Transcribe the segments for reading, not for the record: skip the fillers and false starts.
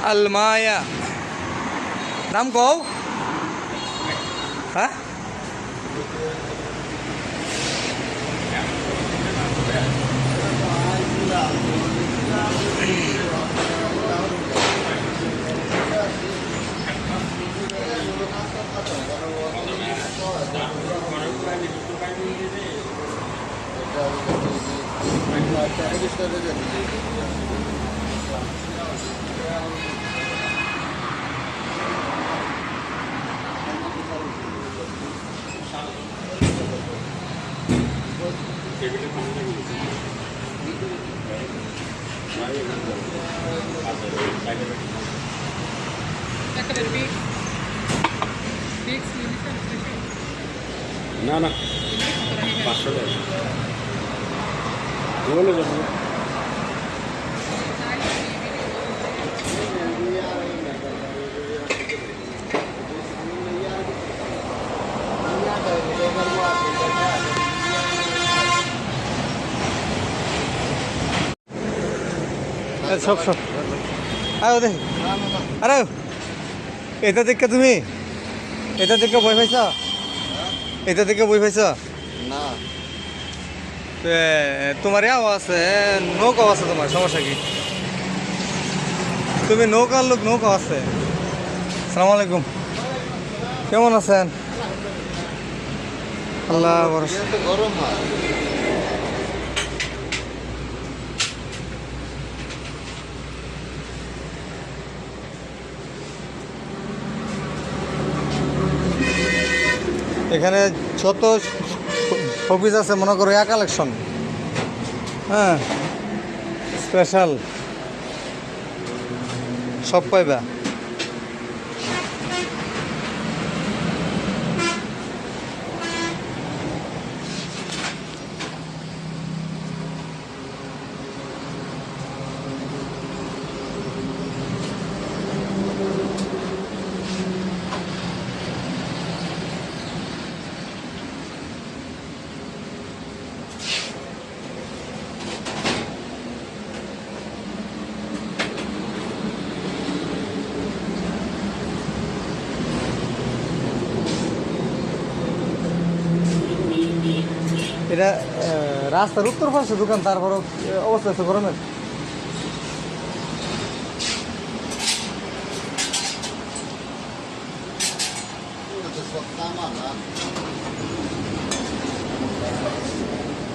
আলমায়া নাম কও হ্যাঁ না না 500 টাকা বলে যাবো সব সব আয় দেখি আরে এটা দেখে তুমি এটা দেখে বই পাইছ এটা দেখে বই পাইছ না তোমার ইয়াও আছে নৌকাও আছে তোমার সমস্যা কি তুমি নৌকার লোক নৌকা আছে আসসালামু আলাইকুম কেমন আছেন আল্লাহ ভরসা তো গরম হয় এখানে যত শোপিস আছে মনে করো ইয়া কালেকশন হ্যাঁ স্পেশাল সব পাইবা এটা রাস্তার উত্তর পাশে দোকান তারপরও অবস্থা আছে গরমের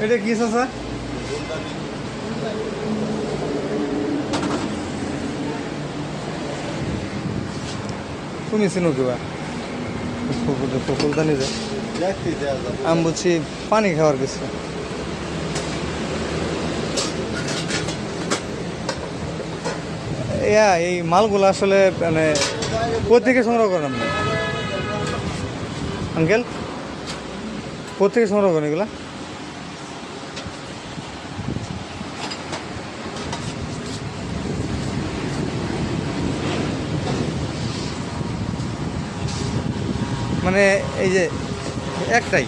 এটা কি আছে তুমি চিনো কিবা ফুলদানি যায় আমি বলছি পানি খাওয়ার কিছু এই মালগুলো আসলে মানে কোথেকে সংগ্রহ করেন আপনি আঙ্কেল কোথেকে সংগ্রহ করেন এগুলা মানে এই যে একটাই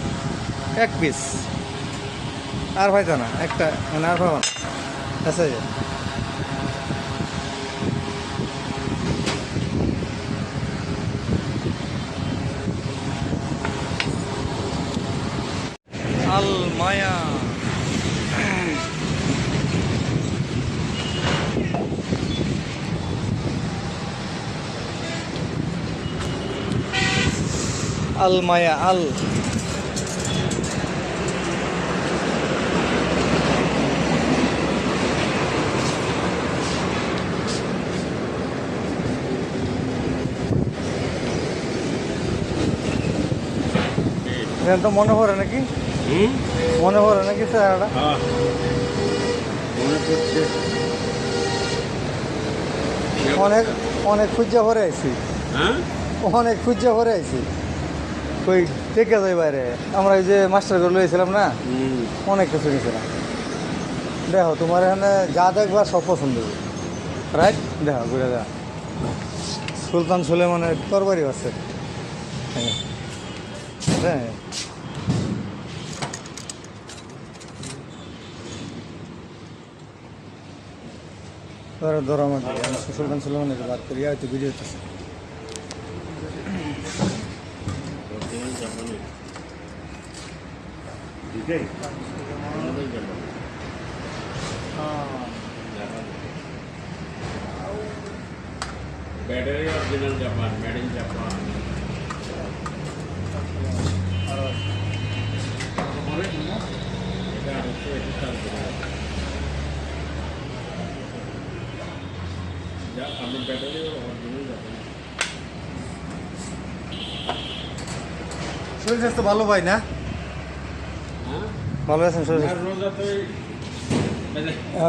এক পিস আর হয়তো না একটা মানে আর ভাবা আচ্ছা যে আলমায়া আলমায়া আল তো মনে পড়ে নাকি মনে পড়ে নাকি স্যার অনেক অনেক খুঁজা ভরে আইছি অনেক খুঁজা ভরে আইছি কই টেকে যাই বাইরে আমরা এই যে মাস্টার করে লইছিলাম না অনেক কিছু নিয়েছিলাম দেখো তোমার এখানে যা দেখবা সব পছন্দ হবে রাইট দেখো ঘুরে যা সুলতান সুলেমানের তরবারি আছে হ্যাঁ ধরো আমাকে আমি সুলতান সুলেমানের বার করি হয়তো ভিডিও হচ্ছে অরিজিনাল জাপানি দুইটাই আমাদের জাপানি battery original Japan made in Japan এটা হচ্ছে এটা চাল যা আমার ব্যাটারি অরিজিনাল জাপান শরীর স্বাস্থ্য ভালো ভাই না হ্যাঁ ভালো আছেন শরীর আর রোজা তো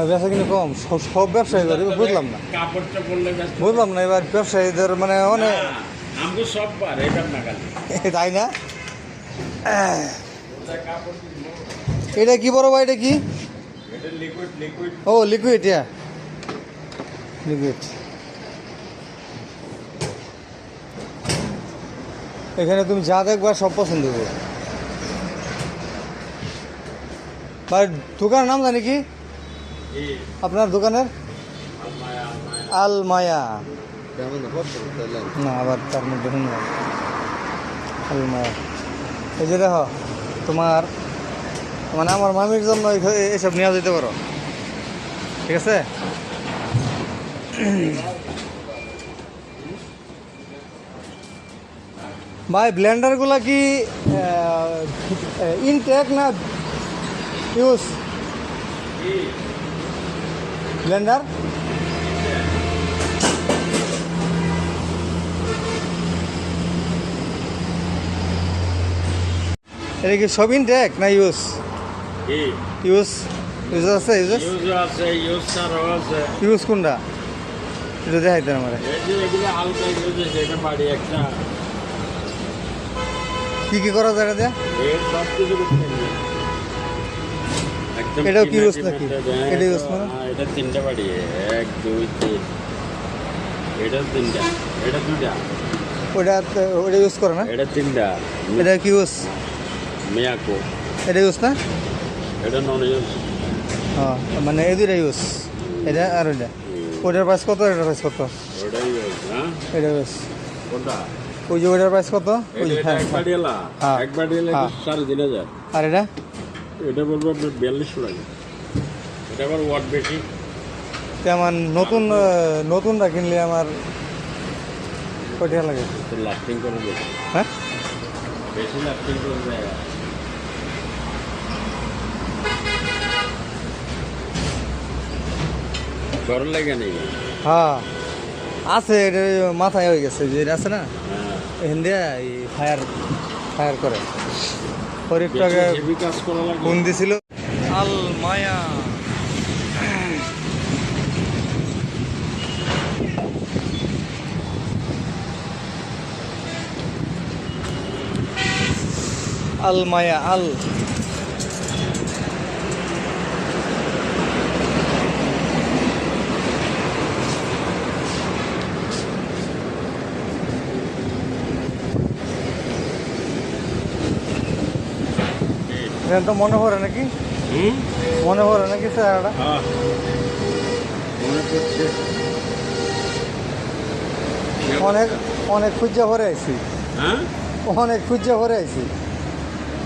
ব্যবসা কিন্তু কম সব ব্যবসায়ী করে বুঝলাম না কাপড়টা বললে ব্যস্ত বুঝলাম না এবার ব্যবসায়ীদের মানে অনেক আমাকে সব বার এবার না খালি তাই না রোজা কাপড় কিনবো এটা কি বড় ভাই এটা কি এটা লিকুইড ও লিকুইড ইয়া লিকুইড এখানে তুমি যা দেখবা সব পছন্দ হবে ভাই দোকানের নাম জানি কি আপনার দোকানের আল মায়া না আবার তার মধ্যে শুনলাম আল মায়া এই যে দেখো তোমার মানে আমার মামির জন্য এসব নেওয়া যেতে পারো ঠিক আছে ভাই ব্লেন্ডারগুলো কি ইনটেক না ইউজ ব্লেন্ডার এটা কি সব ইনটেক না ইউজ ইউজ ইউজ আছে ইউজ আছে ইউজ ছাড়াও আছে ইউজ কোনটা এটা দেখাইতে আমার এই যে এগুলো হালকা ইউজ যেটা বাড়ি একটা কি করা যায় দেয়া এই সব কিছু করতে হবে একদম এটাও কি use কিনা নাকি? কিনা এটা use না? হ্যাঁ, এটা তিনটা বাড়ি 1 2 3 এটা তিনটা এটা দুটা ওটা ইউজ করে না এটা তিনটা এটা কি ইউজ মিয়াকো এটা ইউজ না এটা নন ইউজ হ্যাঁ মানে এই দুইটা ইউজ এটা আর ওইটা ওইটার প্রাইস কত এটার প্রাইস কত ওটাই ইউজ হ্যাঁ এটা ইউজ কোনটা ওই যে ওইটার প্রাইস কত ওই যে এটা হ্যাঁ এক বাড়ি এলা হ্যাঁ। এক বাড়ি এলা হ্যাঁ। 3500 আর এটা এটা বলবো আপনার 4200 লাগে এটা আবার ওয়াট বেশি তো আমার নতুনটা কিনলে আমার কয়টা লাগে তো লাস্টিং করে বেশি হ্যাঁ বেশি লাস্টিং করে যায় গরম লাগে নেই হ্যাঁ আছে এটা মাথায় হয়ে গেছে যে এটা আছে না হ্যাঁ এখান দিয়ে এই ফায়ার করে শরীরটাকে হেভি কাজ করা লাগে ফোন দিছিল আল মায়া আল মায়া আল এটা তো মনে পড়ে নাকি হুম মনে পড়ে নাকি স্যারটা হ্যাঁ মনে পড়ছে অনেক অনেক খুঁজা ভরে আইছি হ্যাঁ অনেক খুঁজা ভরে আইছি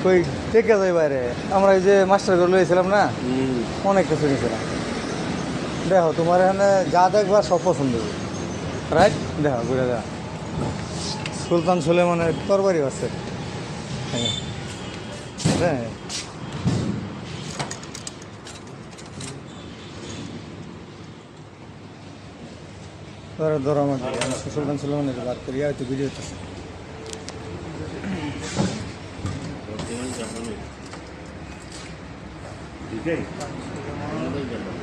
কই টেকে যাই বাইরে আমরা এই যে মাস্টার করে লইছিলাম না হুম অনেক কিছু নিয়েছিলাম দেখো তোমার এখানে যা দেখবা সব পছন্দ হবে রাইট দেখো ঘুরে দেখো সুলতান সুলেমানের তরবারি আছে হ্যাঁ হ্যাঁ ধরো আমাকে আমি সুলতান সুলেমানের বার করি হয়তো ভিডিও হচ্ছে অরিজিনাল জাপানি দুইটাই আমাদের জাপানি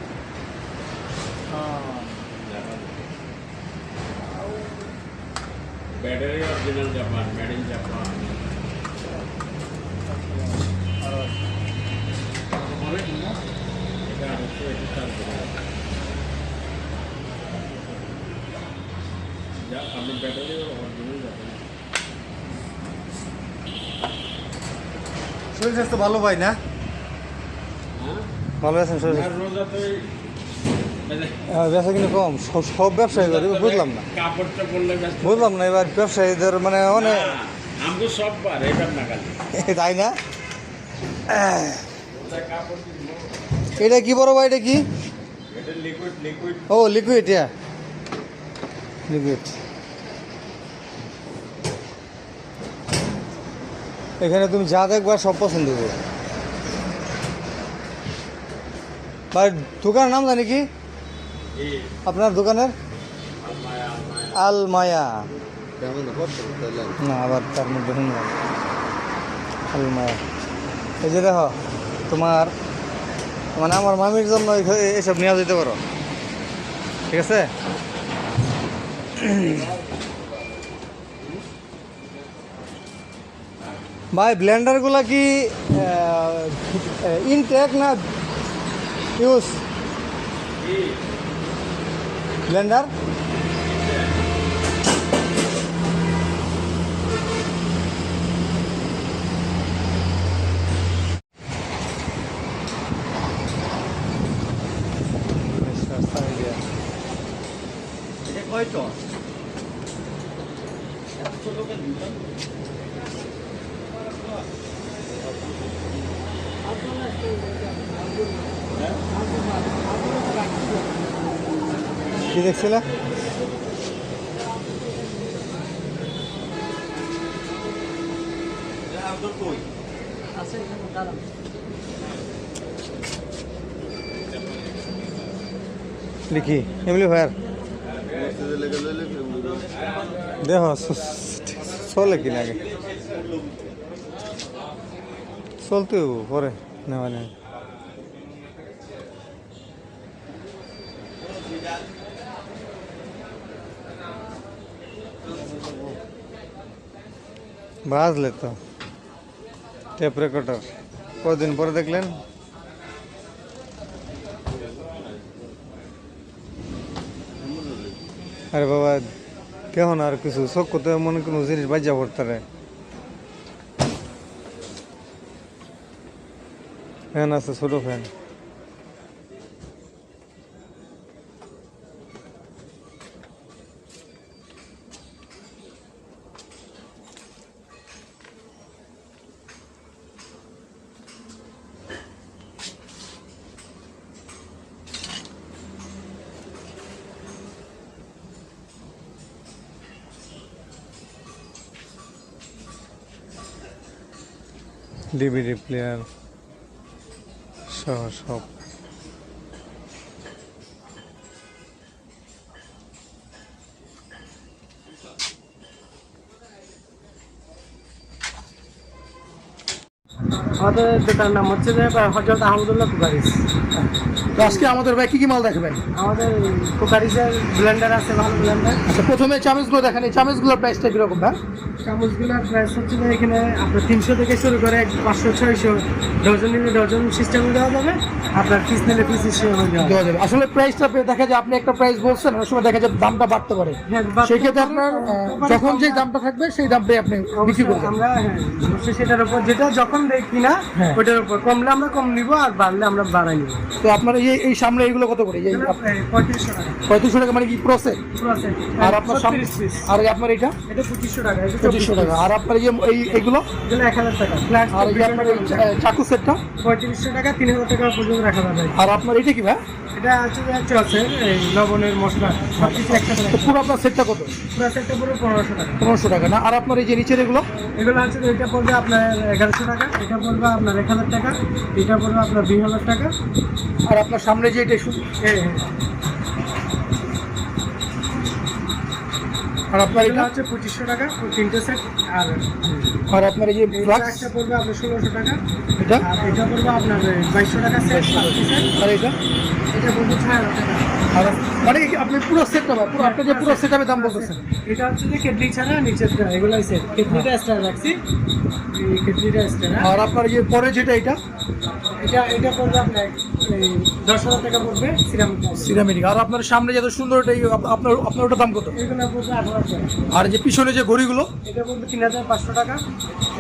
battery original Japan made in Japan এটা হচ্ছে এটা চাল যা আমার ব্যাটারি অরিজিনাল জাপান শরীর স্বাস্থ্য ভালো ভাই না হ্যাঁ ভালো আছেন শরীর আর রোজা তো বেচা কিনে কম, সব ব্যবসায়ী করে বুঝলাম না, কাপড়টা বললে ব্যস্ত বুঝলাম না এবার ব্যবসায়ীদের মানে অনেক আমাকে সব বার এবার না খালি তাই না। কাপড় এটা কি বড় ভাই, এটা কি? এটা লিকুইড লিকুইড ও লিকুইড, লিকুইড। এখানে তুমি যা দেখবা সব পছন্দ হবে। ভাই দোকানের নাম জানি কি আপনার দোকানের? আলমায়া না, আবার তার মধ্যে শুনলাম আলমায়া। এই যে দেখো তোমার মানে আমার মামির জন্য এসব নিয়ে যেতে পারো, ঠিক আছে। ভাই ব্লেন্ডারগুলো কি ইনটেক না ইউজ ব্লেন্ডার? এটা কয় টন এত ছোট কেন কি দেখছিলে? লিখি এমনি ভাইয়ার দেখো চলে কিনা আগে চলতেও পরে নেওয়া নেই। বাজলে তো টেপ রেকর্ডার কদিন পরে দেখলেন। আরে বাবা কেমন আর কিছু চোখ করতে মনে কোনো জিনিস বাজ্যা পড়তে রে ফ্যান আছে, ছোট ফ্যান। ডিভিডি প্লেয়ার সহ সব। আমাদের দোকানের নাম হচ্ছে যে হজরত আহমদুল্লাহ কুকারিজ। তো আজকে আমাদের ভাই কি কি মাল দেখাবেন? আমাদের কুকারিজের ব্লেন্ডার আছে, ভালো ব্লেন্ডার। আচ্ছা প্রথমে চামচগুলো দেখেন, এই চামচগুলোর প্রাইসটা কীরকম ভাই? চামচগুলোর প্রাইস হচ্ছে যে এখানে আপনার 300 থেকে শুরু করে 500-600, ডজন নিলে ডজন সিস্টেমে দেওয়া যাবে, আপনার পিস নিলে পিস হিসেবে দেওয়া দেওয়া যাবে। আসলে প্রাইসটা দেখা যায় আপনি একটা প্রাইস বলছেন, অনেক সময় দেখা যায় দামটা বাড়তে পারে, সেই ক্ষেত্রে আপনার যখন যে দামটা থাকবে সেই দামটাই আপনি বিক্রি করবেন। আমরা অবশ্যই সেটার উপর যেটা যখন দেখি না হ্যাঁ। ওটার উপর কমলে আমরা কম নিব, আর বাড়লে আমরা বাড়াই নিব। তো আপনার এই সামনে এইগুলো কত করে? এই 3500 টাকা 3500 টাকা মানে কি প্রসেস? পুরো সেট। আর আপনার সামনে 36 পিস, আর আপনার এটা এটা 2500 টাকা, এটা 2500 টাকা। আর আপনার এইগুলো এগুলো 1000 টাকা ফ্ল্যাট। আর এই আপনার এই চাকু সেটটা 3500 টাকা, 3000 টাকা পর্যন্ত রাখা যাবে। আর আপনার এটা কি ভাই? এটা হচ্ছে আছে এই লবণের মশলা সব কিছু একসাথে তো রাখা। পুরো আপনার সেটটা কত? পুরো সেটটা পুরো 1500 টাকা। 1500 টাকা না? আর আপনার এই যে নিচের এগুলো এগুলো হচ্ছে যে এটা পড়বে আপনার 1100 টাকা, এটা পড়বে আপনার 1000 টাকা, এটা পড়বে আপনার 2000 টাকা। আর আপনার সামনে যে এটা এই আর আপনার এগুলো এটা হচ্ছে 2500 টাকা, তিনটে সেট। আর আর আপনার এই যে এই ফ্লাক্স একটা পড়বে আপনার 1600 টাকা, এটা আর এটা পড়বে আপনার 2200 টাকা সেট, 5 সেট। আর এটা এটা পড়বে 6000 টাকা। আর মানে কি আপনি পুরো সেটটা পুরো আপনার যে পুরো সেটআপের দাম বলতেছেন? এটা হচ্ছে যে কেটলি ছাড়া নিচেরটা, এগুলাই সেট। কেটলিটা এক্সট্রা রাখছি, এই কেটলিটা এক্সট্রা। আর আপনার এই যে পরে যেটা এটা এটা পড়বে আপনার এই 10,000 টাকা পড়বে সিরামিক। সিরামিক। আর আপনার সামনে যত সুন্দর এটা আপনার আপনার ওটার দাম কত? এগুলো পড়বে 18,000 টাকা। আর যে পিছনে যে ঘড়িগুলো? এটা পড়বে 3,500 টাকা।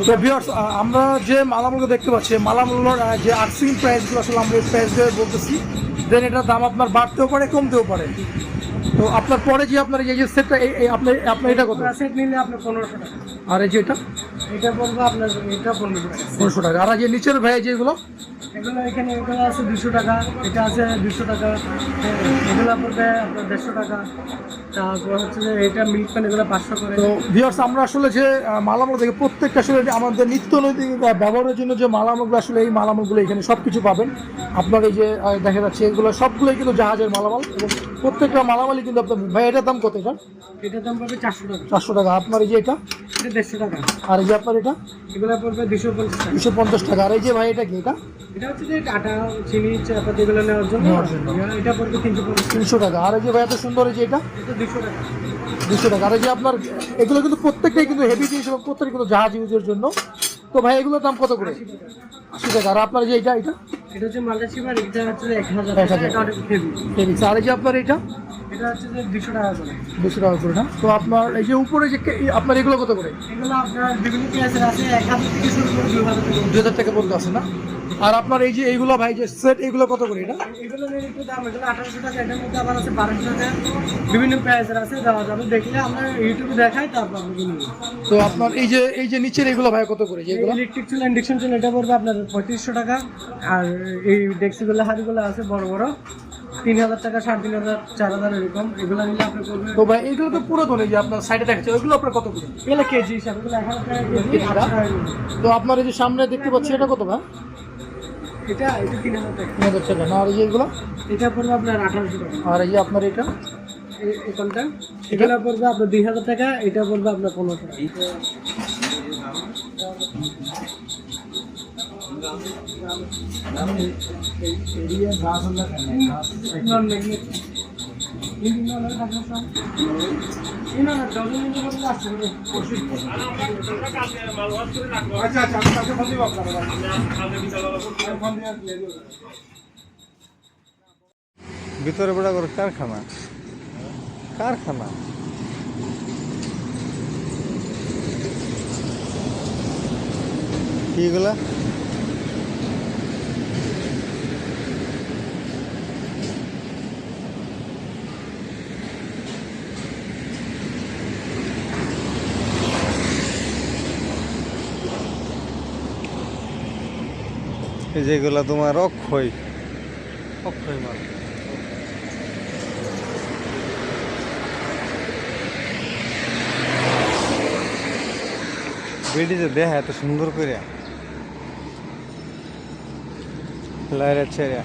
তো ভিউয়ার্স আমরা যে মালামালগুলো দেখতে পাচ্ছি, মালামালগুলোর যে আর্থিং প্রাইসগুলো আসলে আমরা এই প্রাইস দিয়ে বলতেছি, দেন এটার দাম আপনার বাড়তেও পারে কমতেও পারে। তো আপনার পরে যে আপনার এই যে সেটটা আপনার এটা কত? সেট নিলে আপনার 1500 টাকা। আর এই যে এটা এটা পড়বে আপনার, এটা 1500 টাকা। 1500 টাকা। আর এই যে নিচের ভাই যেগুলো, এগুলো এখানে এগুলো আছে 200 টাকা, এটা আছে 200 টাকা, এগুলো পড়বে আপনার 150 টাকা। তারপর হচ্ছে যে এটা মিল্ক প্যান, এগুলো 500 করে। তো ভিউয়ার্স আমরা আসলে যে মালামাল থেকে প্রত্যেকটা আসলে আমাদের নিত্য নৈতিক ব্যবহারের জন্য যে মালামালগুলো, আসলে এই মালামালগুলো এখানে সব কিছু পাবেন। আপনার এই যে দেখা যাচ্ছে এগুলো সবগুলোই কিন্তু জাহাজের মালামাল, এবং প্রত্যেকটা মালামালই কিন্তু আপনার ভাই এটার দাম কত? এটা এটার দাম পড়বে 400 টাকা। 400 টাকা। আপনার এই যে এটা, এটা 150 টাকা। আর এই যে আপনার এটা এগুলো পড়বে 250 টাকা। 250 টাকা। আর এই যে ভাই এটা কি? এটা হচ্ছে যে আটা, চিনি, চাপাতি এগুলো নেওয়ার জন্য। এটা পড়বে 300 টাকা। আর এই যে ভাই এত সুন্দর এই যে এটা 200 টাকা। 200 টাকা। আর এই যে আপনার এগুলো কিন্তু প্রত্যেকটাই কিন্তু হেভি জিনিস, এবং প্রত্যেকটা কিন্তু জাহাজ ইউজের জন্য। তো ভাই এগুলোর দাম কত করে? 80 টাকা। আর আপনার যে এটা এটা হচ্ছে মালটা চিপার, এটা হচ্ছে যে 1000 টাকা। এটা অনেক হেভি। হেভি। আর এই যে আপনার এটা এটা হচ্ছে যে 200 টাকা করে। 200 টাকা করে না? তো আপনার এই যে উপরে যে আপনার এগুলো কত করে? এগুলো আপনার বিভিন্ন প্রাইসের আছে, 1000 থেকে শুরু করে 2000 টাকা। 2000 টাকা পর্যন্ত আছে না? আর আপনার এই যে এইগুলো ভাই যে সেট, এগুলো কত করে? এটা এগুলো নিয়ে একটু দাম, এগুলো 1800 টাকা। এটার মধ্যে আবার আছে 1200 টাকা, বিভিন্ন প্রাইসের আছে, দেওয়া যাবে। দেখলে আমরা ইউটিউবে দেখাই, তারপর আপনি কিনবেন। তো আপনার এই যে নিচের এগুলো ভাই কত করে? যেগুলো ইলেকট্রিক চুলা, ইন্ডাকশন চুলা, এটা পড়বে আপনার 3500 টাকা। আর এই ডেক্সিগুলো, হাড়িগুলো আছে বড় বড়, 3000 টাকা, 3500, 4000 এরকম। এগুলো নিলে আপনি করবেন। তো ভাই এগুলো তো পুরো ধরে যে আপনার সাইডে দেখাচ্ছে, ওইগুলো আপনার কত করে? এগুলো কেজি হিসাবে, এগুলো 1000 টাকা কেজি, 800 টাকা কেজি। তো আপনার এই যে সামনে দেখতে পাচ্ছি এটা কত ভাই? এটা 3000 টাকা। 3000 টাকা না? আর এই যে এগুলো? এটা পড়বে আপনার 1800 টাকা। আর এই যে আপনার এটা এখানটা এগুলো পড়বে আপনার 2000 টাকা। এটা পড়বে আপনার 1500 টাকা। ভিতরে বড় করে কারখানা, কারখানা। কি এগুলা? এই যেগুলা তোমার অক্ষয়, অক্ষয় মাল। বেডি যে দেখা এত সুন্দর করে লাইরা ছেড়ে।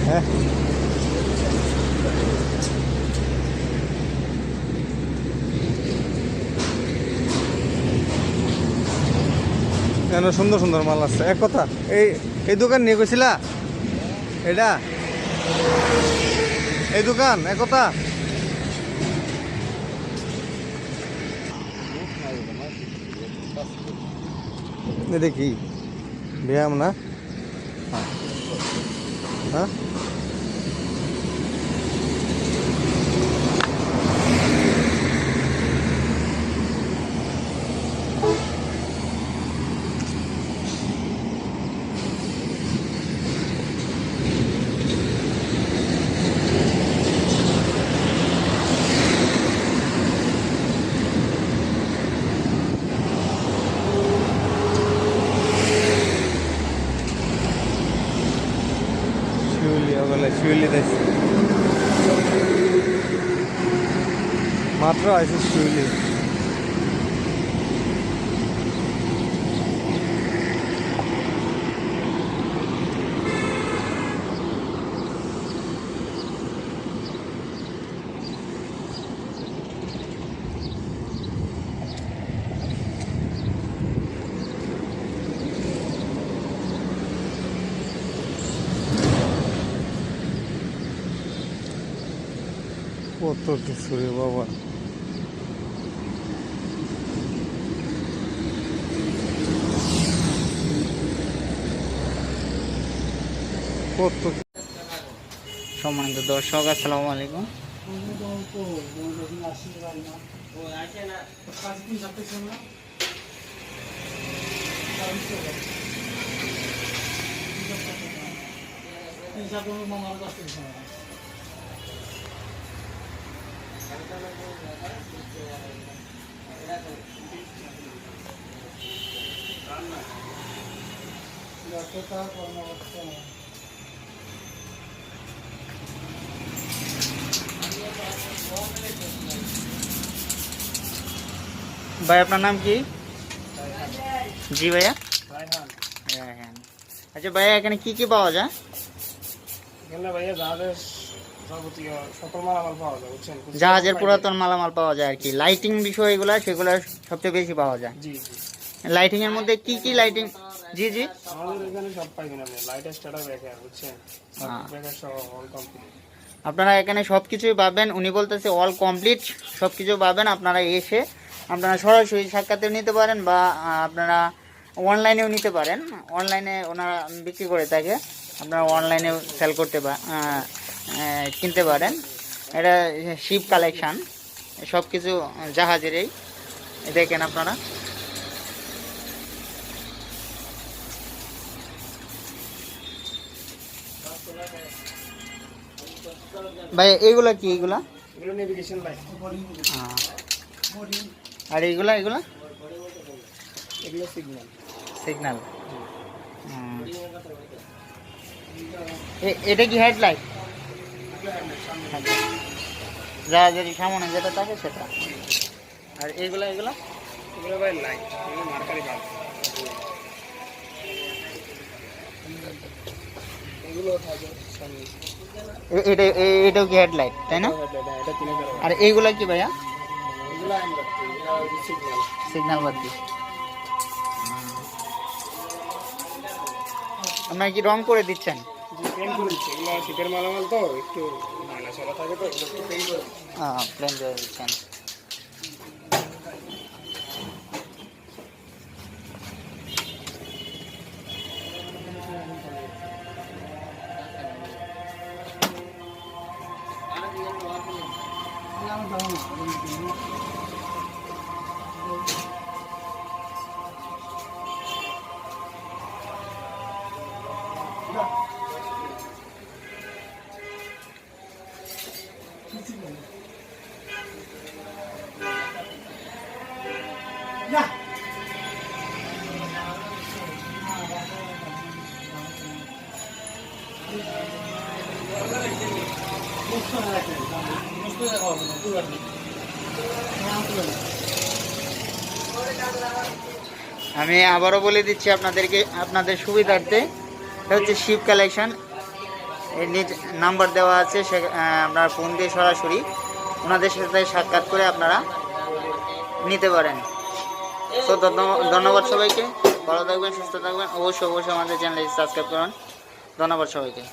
হ্যাঁ, কেন সুন্দর সুন্দর মাল আছে। এক কথা, এই দোকান নিয়ে গেছিলা? এটা এই দোকান এক কথা। এটা কি ব্যায়াম না? হ্যাঁ, শিউলি দেখছি মাত্র আছে শিউলি। কত কিছু রে বাবা। কত সম্মানিত দর্শক, আসসালামু আলাইকুম। ভাই আপনার নাম কি? জি ভাইয়া। রায়হান। আচ্ছা ভাইয়া এখানে কি কি পাওয়া যায়? এখানে ভাইয়া জাহাজের যাবতীয় সকল মালামাল পাওয়া যায়, বুঝছেন? জাহাজের পুরাতন মালামাল পাওয়া যায় আর কি, লাইটিং বিষয় সেগুলো সবচেয়ে বেশি পাওয়া যায়। জি জি, লাইটিং এর মধ্যে কি কি লাইটিং? জি জি। আমাদের এখানে সব পাইবেন আপনি, লাইট স্টার্টার ব্রেকার, বুঝছেন, ব্রেকার সহ অল কমপ্লিট। আপনারা এখানে সব কিছুই পাবেন, উনি বলতেছে অল কমপ্লিট সব কিছু পাবেন। আপনারা এসে আপনারা সরাসরি সাক্ষাতেও নিতে পারেন বা আপনারা অনলাইনেও নিতে পারেন। অনলাইনে ওনারা বিক্রি করে থাকে, আপনারা অনলাইনেও সেল করতে কিনতে পারেন। এটা শিপ কালেকশান, সব কিছু জাহাজেরই দেখেন আপনারা। ভাই এইগুলা কি? এইগুলা এগুলো নেভিগেশন লাইট, আর এইগুলা এগুলা এগুলো সিগন্যাল। সিগন্যাল। এটা কি হেডলাইট? জাহাজের সামনে যেটা থাকে সেটা। আর এইগুলা এগুলা এগুলো ভাই লাইট, এগুলো মার্কারি বাল্ব। এগুলো থাকে সামনে, এটাও কি হেডলাইট তাই না? এটা 3000। আর এইগুলা কি ভাইয়া? এগুলো আইনবাতি, এগুলো হচ্ছে সিগন্যাল। সিগন্যাল বাতি। আপনারা কি রং করে দিচ্ছেন? যে পেন করে দিচ্ছে, এগুলো শীতের মালামাল তো একটু ময়লা সরা থাকে, তো এগুলো একটু পেন করে প্লেন করে দিচ্ছেন। আমি আবারও বলে দিচ্ছি আপনাদেরকে, আপনাদের সুবিধার্থে। এটা হচ্ছে শিপ কালেকশন, এর নাম্বার দেওয়া আছে, সে আপনার ফোন দিয়ে সরাসরি ওনাদের সাথে সাক্ষাৎ করে আপনারা নিতে পারেন। তো ধন্যবাদ সবাইকে, ভালো থাকবেন, সুস্থ থাকবেন। অবশ্যই আমাদের চ্যানেলটি সাবস্ক্রাইব করুন। ধন্যবাদ সবাইকে।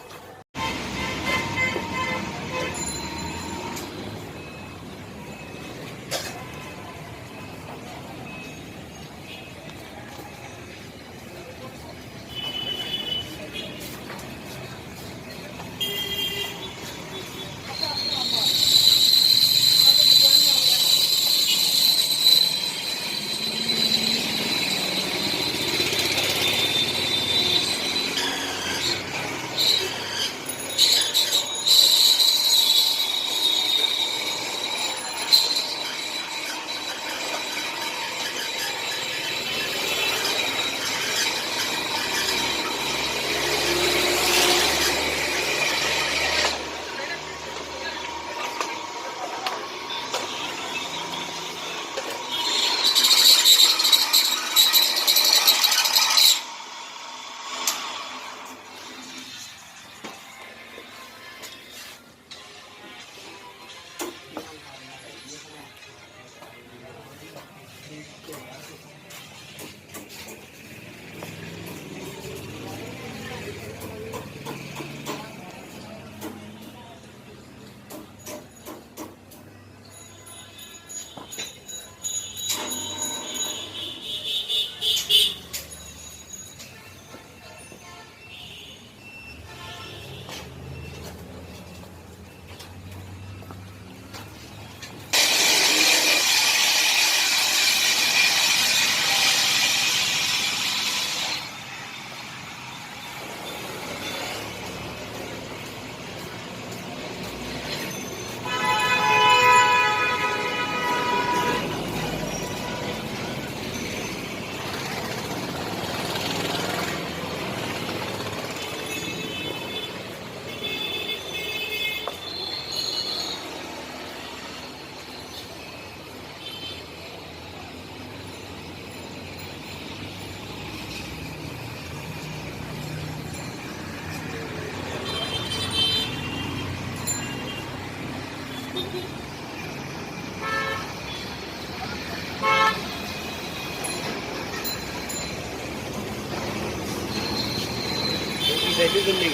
যাইতে জন্য কি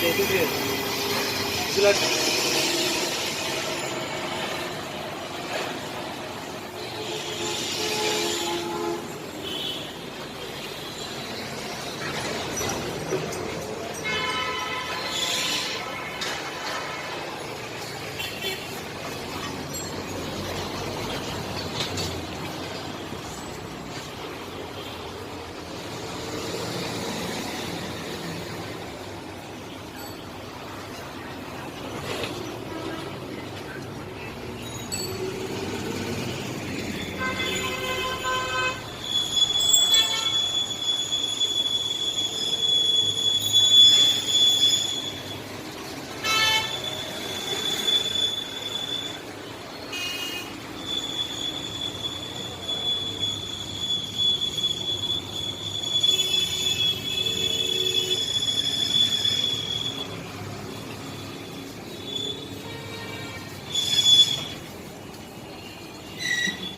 যাইতে